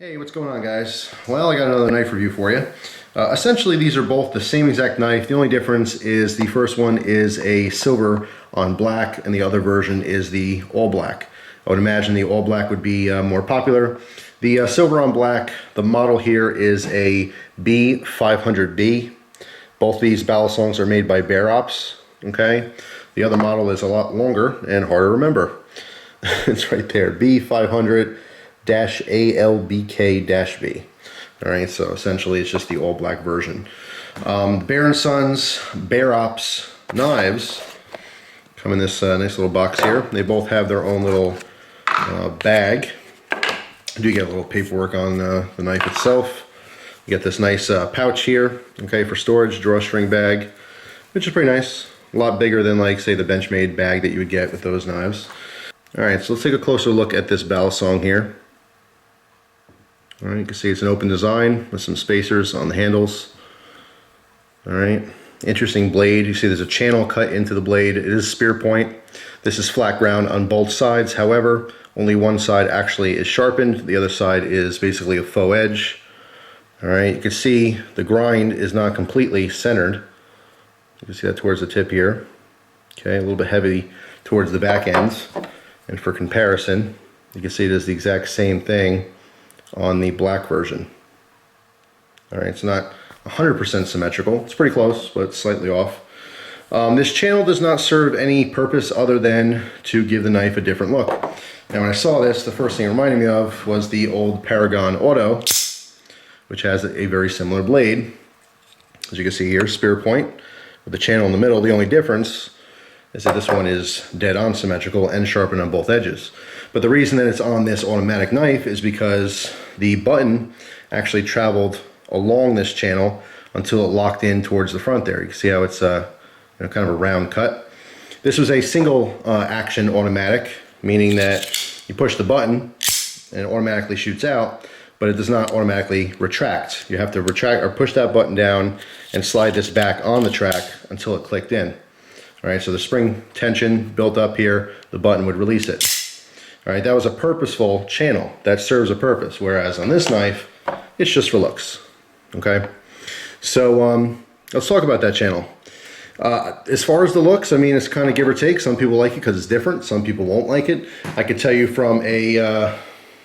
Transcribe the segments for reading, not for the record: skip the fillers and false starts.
Hey, what's going on, guys? Well, I got another knife review for you. Essentially, these are both the same exact knife. The only difference is the first one is a silver on black, and the other version is the all black. I would imagine the all black would be more popular. The silver on black, the model here is a B500B. Both these Balisongs are made by Bear Ops, okay? The other model is a lot longer and harder to remember. It's right there, B500 ALBK-B. All right, so essentially it's just the all black version. Bear & Sons Bear Ops knives come in this nice little box here. They both have their own little bag. You do get a little paperwork on the knife itself. You get this nice pouch here, okay, for storage, drawstring bag, which is pretty nice. A lot bigger than, like, say, the Benchmade bag that you would get with those knives. All right, so let's take a closer look at this Balisong here. All right, you can see it's an open design with some spacers on the handles. All right, interesting blade. You see there's a channel cut into the blade. It is spear point. This is flat ground on both sides. However, only one side actually is sharpened. The other side is basically a faux edge. All right, you can see the grind is not completely centered. You can see that towards the tip here. Okay, a little bit heavy towards the back ends. And for comparison, you can see it is the exact same thing on the black version. All right, it's not 100% symmetrical. It's pretty close, but it's slightly off. This channel does not serve any purpose other than to give the knife a different look. Now, when I saw this, the first thing it reminded me of was the old Paragon Auto, which has a very similar blade. As you can see here, spear point with the channel in the middle. The only difference is that this one is dead on symmetrical and sharpened on both edges. But the reason that it's on this automatic knife is because the button actually traveled along this channel until it locked in towards the front there. You can see how it's kind of a round cut. This was a single action automatic, meaning that you push the button and it automatically shoots out, but it does not automatically retract. You have to retract or push that button down and slide this back on the track until it clicked in. All right, so the spring tension built up here, the button would release it. All right, that was a purposeful channel. That serves a purpose, whereas on this knife, it's just for looks, okay? So let's talk about that channel. As far as the looks, I mean, it's kind of give or take. Some people like it because it's different. Some people won't like it. I could tell you from a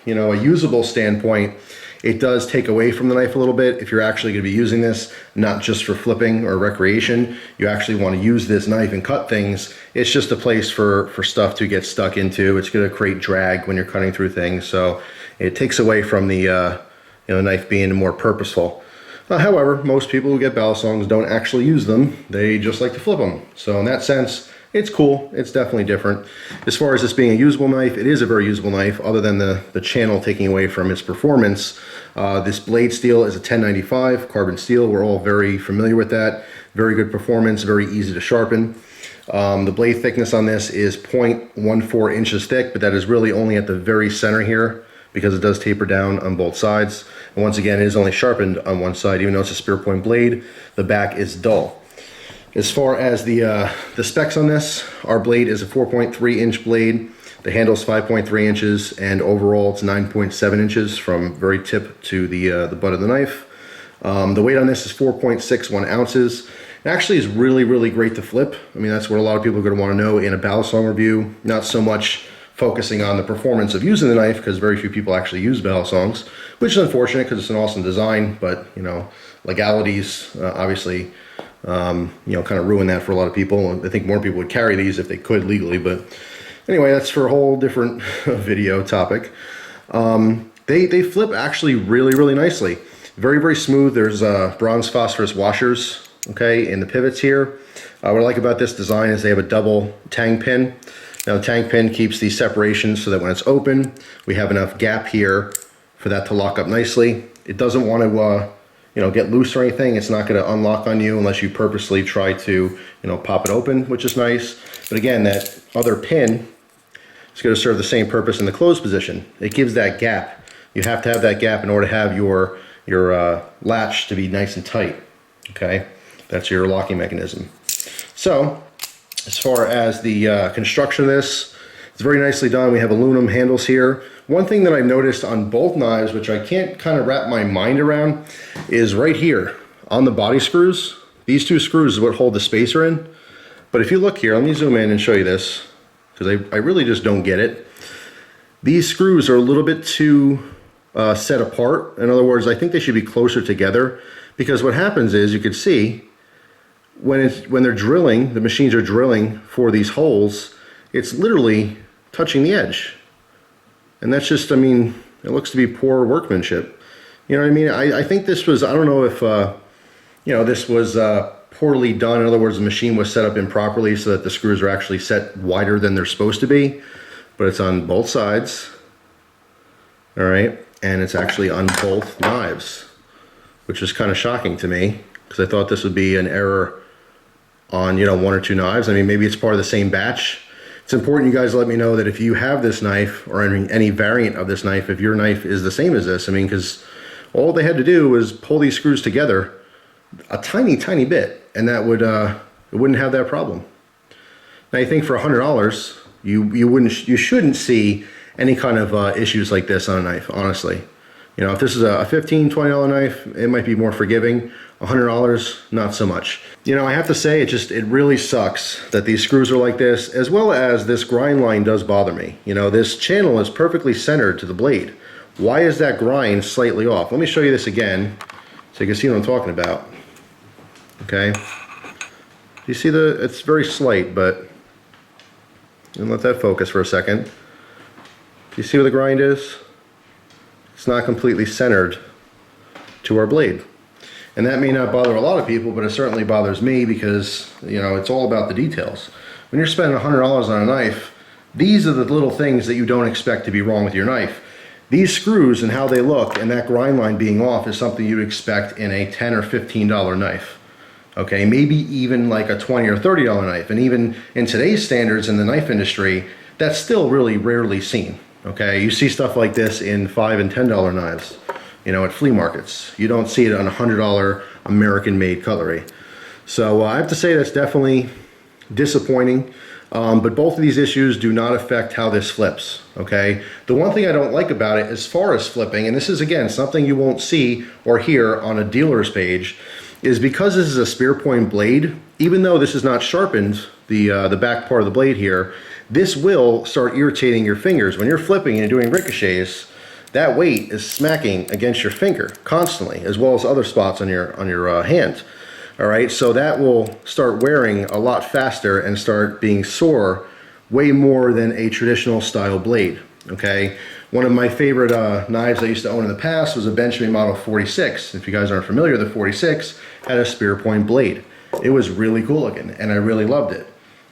usable standpoint, it does take away from the knife a little bit. If you're actually going to be using this, not just for flipping or recreation, you actually want to use this knife and cut things. It's just a place for stuff to get stuck into. It's going to create drag when you're cutting through things. So it takes away from the knife being more purposeful. However, most people who get Balisongs don't actually use them. They just like to flip them. So in that sense, it's cool. It's definitely different. As far as this being a usable knife, it is a very usable knife, other than the channel taking away from its performance. This blade steel is a 1095 carbon steel. We're all very familiar with that. Very good performance, very easy to sharpen. The blade thickness on this is 0.14 inches thick, but that is really only at the very center here because it does taper down on both sides. And once again, it is only sharpened on one side. Even though it's a spear point blade, the back is dull. As far as the specs on this, our blade is a 4.3 inch blade. The handle is 5.3 inches, and overall it's 9.7 inches from very tip to the butt of the knife. The weight on this is 4.61 ounces. It actually is really, really great to flip. I mean, that's what a lot of people are going to want to know in a Balisong review. Not so much focusing on the performance of using the knife, because very few people actually use Balisongs, which is unfortunate because it's an awesome design, but legalities obviously kind of ruin that for a lot of people. I think more people would carry these if they could legally, but anyway, that's for a whole different video topic. They flip actually really, really nicely. Very, very smooth. There's bronze phosphorus washers, okay, in the pivots here. What I like about this design is they have a double tang pin. Now the tang pin keeps the separation so that when it's open, we have enough gap here for that to lock up nicely. It doesn't want to get loose or anything. It's not going to unlock on you unless you purposely try to, pop it open, which is nice. But again, that other pin is going to serve the same purpose in the closed position. It gives that gap. You have to have that gap in order to have your latch to be nice and tight. Okay, that's your locking mechanism. So, as far as the construction of this, It's very nicely done. We have aluminum handles here. One thing that I noticed on both knives, which I can't kind of wrap my mind around, is right here on the body screws. These two screws is what hold the spacer in. But if you look here, let me zoom in and show you this, because I really just don't get it. These screws are a little bit too set apart. In other words, I think they should be closer together, because what happens is, you can see, when they're drilling, the machines are drilling for these holes, it's literally touching the edge. And that's just, I mean, it looks to be poor workmanship. You know what I mean? I think this was, I don't know if, you know, this was poorly done. In other words, the machine was set up improperly so that the screws are actually set wider than they're supposed to be. But it's on both sides. All right. And it's actually on both knives, which is kind of shocking to me, because I thought this would be an error on, you know, one or two knives. I mean, maybe it's part of the same batch. It's important you guys let me know that if you have this knife, or any variant of this knife, if your knife is the same as this. I mean, because all they had to do was pull these screws together a tiny, tiny bit, and that would, it wouldn't have that problem. Now, I think for $100, you shouldn't see any kind of issues like this on a knife, honestly. You know, if this is a $15, $20 knife, it might be more forgiving. $100, not so much. You know, I have to say, it really sucks that these screws are like this, as well as this grind line does bother me. You know, this channel is perfectly centered to the blade. Why is that grind slightly off? Let me show you this again, so you can see what I'm talking about. Okay. You see it's very slight, but and let that focus for a second. Do you see where the grind is? It's not completely centered to our blade. And that may not bother a lot of people, but it certainly bothers me, because, you know, it's all about the details. When you're spending $100 on a knife, these are the little things that you don't expect to be wrong with your knife. These screws and how they look, and that grind line being off, is something you'd expect in a $10 or $15 knife. Okay, maybe even like a $20 or $30 knife. And even in today's standards in the knife industry, that's still really rarely seen. Okay, you see stuff like this in $5 and $10 knives, you know, at flea markets. You don't see it on a $100 American-made cutlery. So I have to say that's definitely disappointing. But both of these issues do not affect how this flips, okay? The one thing I don't like about it as far as flipping, and this is, again, something you won't see or hear on a dealer's page, is because this is a spear point blade, even though this is not sharpened, the back part of the blade here, this will start irritating your fingers. When you're flipping and you're doing ricochets, that weight is smacking against your finger constantly, as well as other spots on your hand. All right, so that will start wearing a lot faster and start being sore way more than a traditional style blade, okay? One of my favorite knives I used to own in the past was a Benchmade Model 46. If you guys aren't familiar, the 46 had a spear point blade. It was really cool looking, and I really loved it.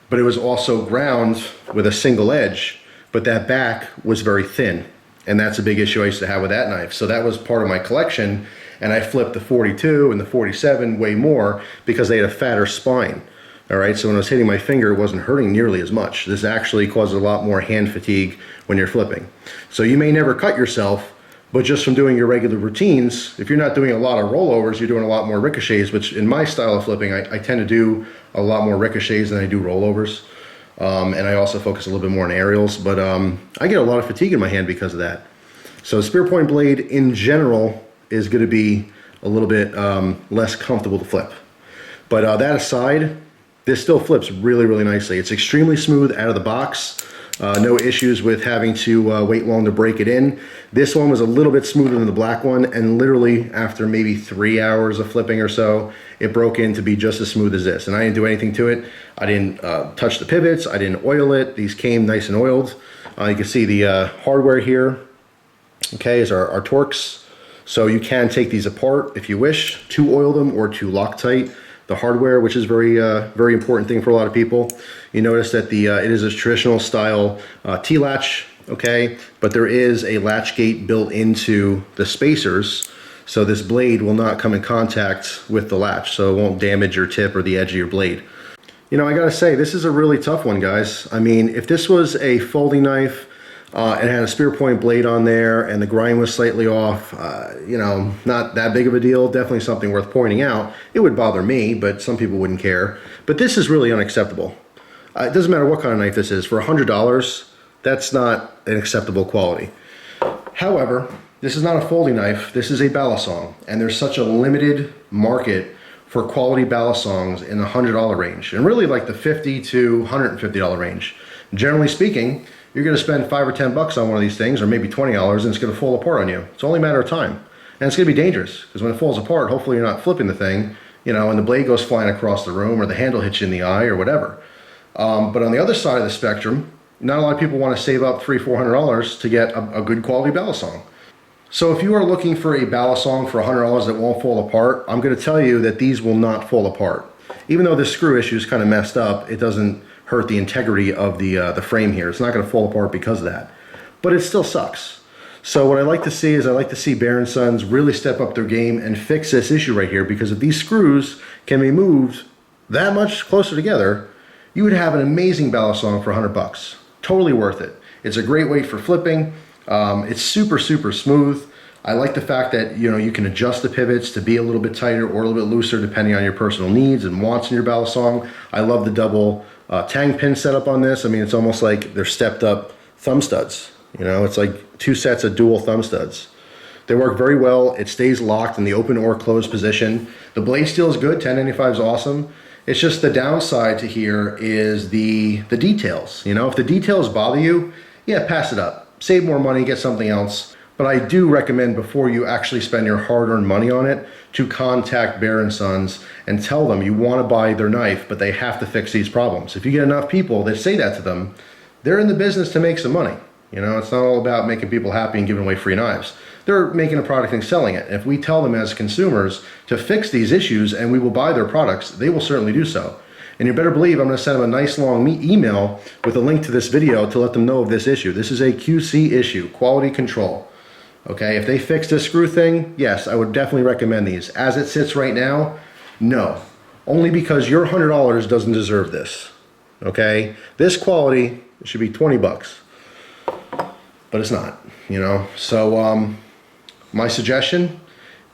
But it was also ground with a single edge, but that back was very thin. And that's a big issue I used to have with that knife. So that was part of my collection, and I flipped the 42 and the 47 way more because they had a fatter spine. All right, so when I was hitting my finger, it wasn't hurting nearly as much. This actually causes a lot more hand fatigue when you're flipping. So you may never cut yourself, but just from doing your regular routines, if you're not doing a lot of rollovers, you're doing a lot more ricochets, which in my style of flipping, I tend to do a lot more ricochets than I do rollovers. And I also focus a little bit more on aerials, but I get a lot of fatigue in my hand because of that. So spear point blade in general is going to be a little bit less comfortable to flip. But that aside, this still flips really, really nicely. It's extremely smooth out of the box. No issues with having to wait long to break it in. This one was a little bit smoother than the black one, and literally after maybe 3 hours of flipping or so, it broke in to be just as smooth as this. And I didn't do anything to it. I didn't touch the pivots. I didn't oil it. These came nice and oiled. You can see the hardware here, okay, is our Torx. So you can take these apart if you wish to oil them or to Loctite the hardware, which is very important thing for a lot of people. You notice that it is a traditional style T-latch, okay, but there is a latch gate built into the spacers, so this blade will not come in contact with the latch, so it won't damage your tip or the edge of your blade. You know, I gotta say, this is a really tough one, guys. I mean, if this was a folding knife, it had a spear point blade on there and the grind was slightly off, you know, not that big of a deal, definitely something worth pointing out. It would bother me, but some people wouldn't care. But this is really unacceptable. It doesn't matter what kind of knife this is. For $100, That's not an acceptable quality. However, this is not a folding knife, this is a Balisong, and there's such a limited market for quality Balisongs in the $100 range, and really like the $50 to $150 range. Generally speaking, you're gonna spend 5 or 10 bucks on one of these things, or maybe $20, and it's gonna fall apart on you. It's only a matter of time. And it's gonna be dangerous, because when it falls apart, hopefully you're not flipping the thing, you know, and the blade goes flying across the room, or the handle hits you in the eye, or whatever. But on the other side of the spectrum, not a lot of people want to save up $300 or $400 to get a good quality Balisong. So if you are looking for a Balisong for $100 that won't fall apart, I'm going to tell you that these will not fall apart. Even though this screw issue is kind of messed up, it doesn't hurt the integrity of the frame here. It's not going to fall apart because of that. But it still sucks. So what I like to see is I like to see Balisongs really step up their game and fix this issue right here, because if these screws can be moved that much closer together, you would have an amazing Balisong for 100 bucks. Totally worth it. It's a great weight for flipping. It's super smooth. I like the fact that, you know, you can adjust the pivots to be a little bit tighter or a little bit looser depending on your personal needs and wants in your Balisong. I love the double tang pin setup on this. I mean, it's almost like they're stepped up thumb studs. You know, it's like 2 sets of dual thumb studs. They work very well. It stays locked in the open or closed position. The blade steel is good. 1095 is awesome. It's just the downside to here is the details. You know, if the details bother you, yeah, pass it up. Save more money, get something else. But I do recommend, before you actually spend your hard-earned money on it, to contact Balisongs and tell them you want to buy their knife, but they have to fix these problems. If you get enough people that say that to them, they're in the business to make some money. You know, it's not all about making people happy and giving away free knives. They're making a product and selling it. If we tell them as consumers to fix these issues and we will buy their products, they will certainly do so. And you better believe I'm going to send them a nice long email with a link to this video to let them know of this issue. This is a QC issue, quality control. Okay, if they fix this screw thing, yes, I would definitely recommend these. As it sits right now, no. Only because your $100 doesn't deserve this. Okay, this quality should be 20 bucks. But it's not, you know. So my suggestion,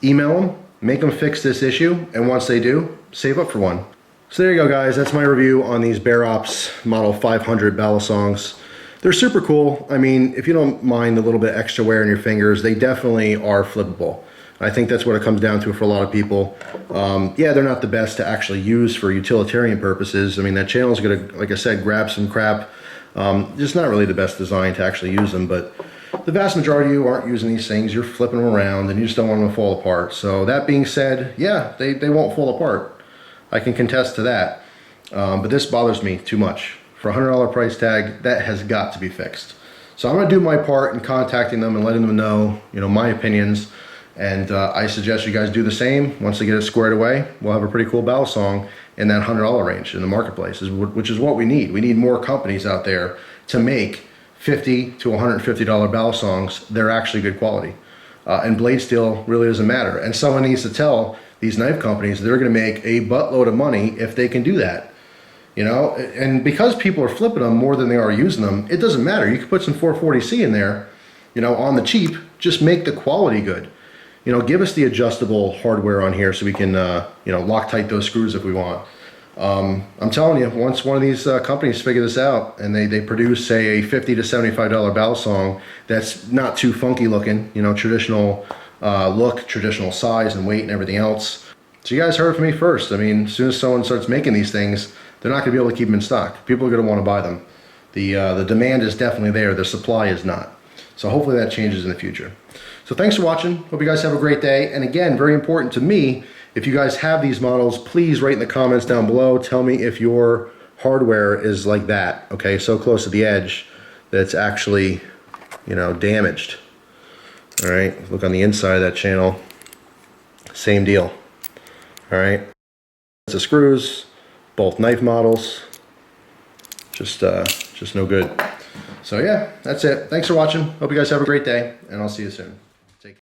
email them, make them fix this issue, and once they do, save up for one. So there you go, guys. That's my review on these Balisongs Model 500 Balisongs. They're super cool. I mean, if you don't mind the little bit extra wear in your fingers, they definitely are flippable. I think that's what it comes down to for a lot of people. Yeah, they're not the best to actually use for utilitarian purposes. I mean, that channel is going to, like I said, grab some crap. Just not really the best design to actually use them, but the vast majority of you aren't using these things. You're flipping them around and you just don't want them to fall apart. So that being said, yeah, they won't fall apart. I can contest to that. But this bothers me too much. For a $100 price tag, that has got to be fixed. So I'm going to do my part in contacting them and letting them know, you know, my opinions. And I suggest you guys do the same. Once they get it squared away, we'll have a pretty cool Balisong in that $100 range in the marketplace, which is what we need. We need more companies out there to make $50 to $150 Balisongs. They're actually good quality. And blade steel really doesn't matter. And someone needs to tell these knife companies they're going to make a buttload of money if they can do that. You know, and because people are flipping them more than they are using them, it doesn't matter. You can put some 440C in there, you know, on the cheap. Just make the quality good. You know, give us the adjustable hardware on here so we can, you know, Loctite those screws if we want. I'm telling you, once one of these companies figure this out and they produce, say, a $50 to $75 Balisong that's not too funky looking, you know, traditional look, traditional size and weight and everything else. So you guys heard from me first. I mean, as soon as someone starts making these things, they're not going to be able to keep them in stock. People are going to want to buy them. The demand is definitely there. The supply is not. So hopefully that changes in the future. So thanks for watching. Hope you guys have a great day. And again, very important to me, if you guys have these models, please write in the comments down below. Tell me if your hardware is like that, okay, so close to the edge that it's actually, you know, damaged. All right, look on the inside of that channel. Same deal. All right, it's the screws, both knife models. Just no good. So yeah, that's it. Thanks for watching. Hope you guys have a great day, and I'll see you soon.